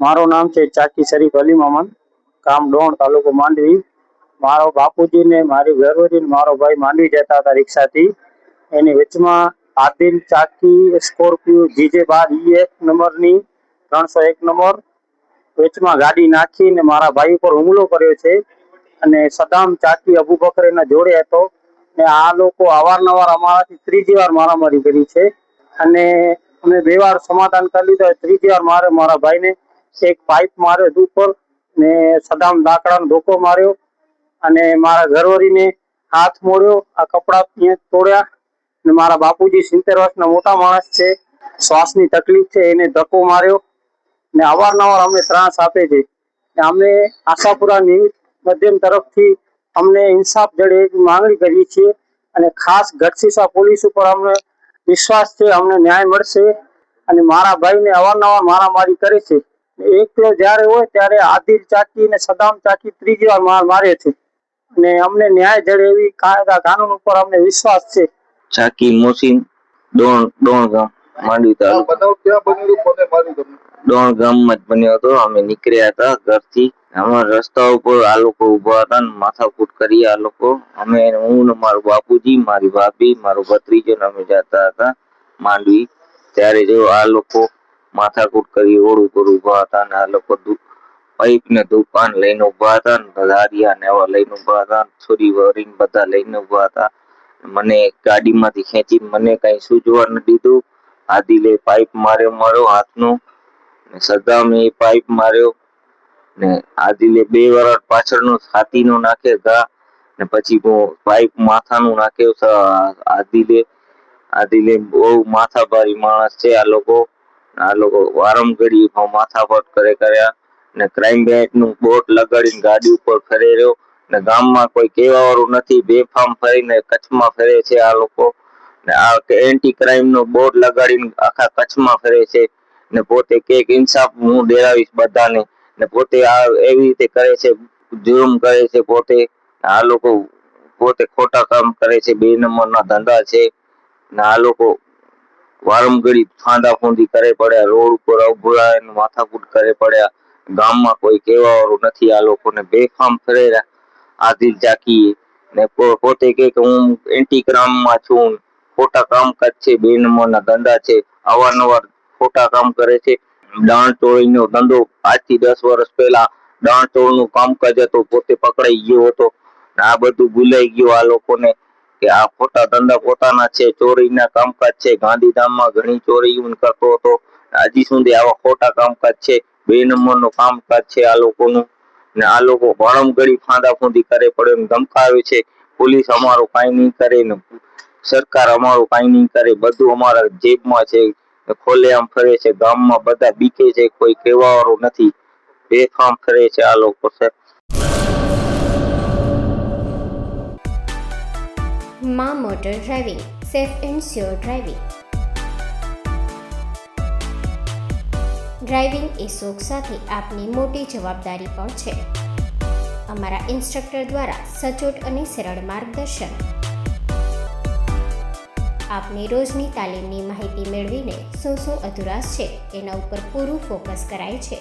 મારું નામ છે ચાકી શરીફ અલી મોહમ્મદ, ગામ ડોણ, તાલુકો માંડવી. મારો બાપુજી ને મારી ઘરવાળી ને મારો ભાઈ માંડવી જતા હતા રિક્ષાથી. એની વચમાં આદિલ ચાકી સ્કોર્પિયો GJ12 નંબરની 301 નંબર વચમાં ગાડી નાખીને મારા ભાઈ પર હુમલો કર્યો છે. અને સદામ ચાકી અબુબકર એના જોડે હતો ને આ લોકો અવારનવાર અમારાથી ત્રીજી વાર મારામારી કરી છે. અને અમે 2 વાર સમાધાન કરી લીધું. ત્રીજી વાર મારા ભાઈને એક પાઇપ માર્યો ઉપર ને સદામ લાકડાનો ધોકો માર્યો અને મારા ઘરવાળીને હાથ મોડ્યો, આ કપડા તોડ્યા. ને મારા બાપુજી 70 વર્ષના મોટા માણસ છે, શ્વાસની તકલીફ છે, એને ધક્કો માર્યો ને અવારનવાર અમને ત્રાસ આપે છે. અમે આશાપુરા મધ્યમ તરફથી અમને ઇન્સાફ જડે એવી માંગણી કરીએ છીએ અને ખાસ ગઢસીસા પોલીસ ઉપર અમને વિશ્વાસ છે, અમને ન્યાય મળશે. અને મારા ભાઈને અવારનવાર મારામારી કરે છે. એકલો જયારે હોય ત્યારે આદિલ ચાકી અને સદામ ચાકી ત્રીજી વાર મારે છે અને અમને ન્યાય જડે એવી કાયદા કાનૂન ઉપર અમને વિશ્વાસ છે. ચાકી મોસીન ડોણ ગામ માંડવી તાલુકો. ડોણ ગામમાં જ બન્યો હતો. અમે નીકળ્યા હતા ઘરથી. અમારા રસ્તા ઉપર આ લોકો ઉભા હતા ને માથાકૂટ કરી આ લોકો. હું ને મારું બાપુજી, મારી ભાભી, મારો ભત્રીજો ને અમે જતા હતા માંડવી. ત્યારે જો આ લોકો માથાકૂટ કરી રોડ ઉપર ઉભા હતા ને આ લોકો પાઇપ ને દુકાન લઈને ઉભા હતા ને ધારિયા ને એવા લઈને ઉભા હતા. છોરી વરીને બધા લઈને ઉભા હતા. મને ગાડીમાંથી ખેંચીને મને કઈ સૂજવા ન દીધું. આદિલે પાઇપ માર્યો મારો હાથનો ને સદામે પાઇપ માર્યો ને આદિલે 2 વાર પાછળનો છાતીનો નાખે ઘા ને પછી પાઇપ માથાનું નાખ્યો. આદિલે બહુ માથાભારી માણસ છે. આ લોકો વારંગડી માથાપટ કર્યા ને ક્રાઇમ બ્રાન્ચ નું બોર્ડ લગાડીને ગાડી ઉપર ફરે રહ્યો ને ગામમાં કોઈ કહેવા વાળું નથી. બેફામ ફરીને કચ્છમાં ફરે છે આ લોકો ને આ એન્ટી ક્રાઇમ નો બોર્ડ લગાડીને આખા કચ્છમાં ફરે છે ને પોતે કેક ઇન્સાફ હું દેરાવીશ બધાને ને પોતે આ એવી રીતે કરે છે, જુર્મ કરે છે. પોતે આ લોકો પોતે ખોટા કામ કરે છે, 2 નંબરના ધંધા છે ને આ લોકો વારંગડી ફાંદા ફૂંદી કરે પડ્યા, રોડ ઉપર ઉભરાય માથાકૂટ કરે પડ્યા. ગામમાં કોઈ કહેવા વાળું નથી. આ લોકોને બેફામ ફરેરા આદિલ ચાકી ને પોતે કે હું એન્ટી ક્રાઇમમાં છું, ખોટા કામકાજ છે, 2 નંબરના ધંધા છે, અવારનવાર ખોટા કામ કરે છે. દાણ ચોરીનો ધંધો આજથી 10 વર્ષ પહેલા દાણ ચોરનું કામકાજ હતું, પોતે પકડાઈ ગયો હતો. આ બધું ભૂલાઈ ગયું આ લોકોને કે આ ખોટા ધંધા પોતાના છે, ચોરીના કામકાજ છે. ગાંધીધામમાં ઘણી ચોરી કરતો હતો, હજી સુધી આવા ખોટા કામકાજ છે, 2 નંબરનું કામકાજ છે આ લોકોનું. ને આ લોકો વારંગડી ફાંદા ફૂંદી કરે પડે ને ધમકાવે છે. પોલીસ અમારું કાંઈ નહીં કરે ને સરકાર અમારું કાંઈ નહીં કરે, બધું અમારા જેબમાં છે. ખોલેઆમ ફરે છે, ગામમાં બધા બીકે છે, કોઈ કહેવા વાળું નથી. બેફામ ફરે છે આ લોકો. માં motor driving, safe and sure driving. Driving એ શોખ સાથે આપની મોટી જવાબદારી પણ છે. અમારા ઇન્સ્ટ્રક્ટર દ્વારા સચોટ અને સરળ માર્ગદર્શન. આપની રોજની તાલીમની માહિતી મેળવીને શું અધુરાશ છે એના ઉપર પૂરું ફોકસ કરાય છે.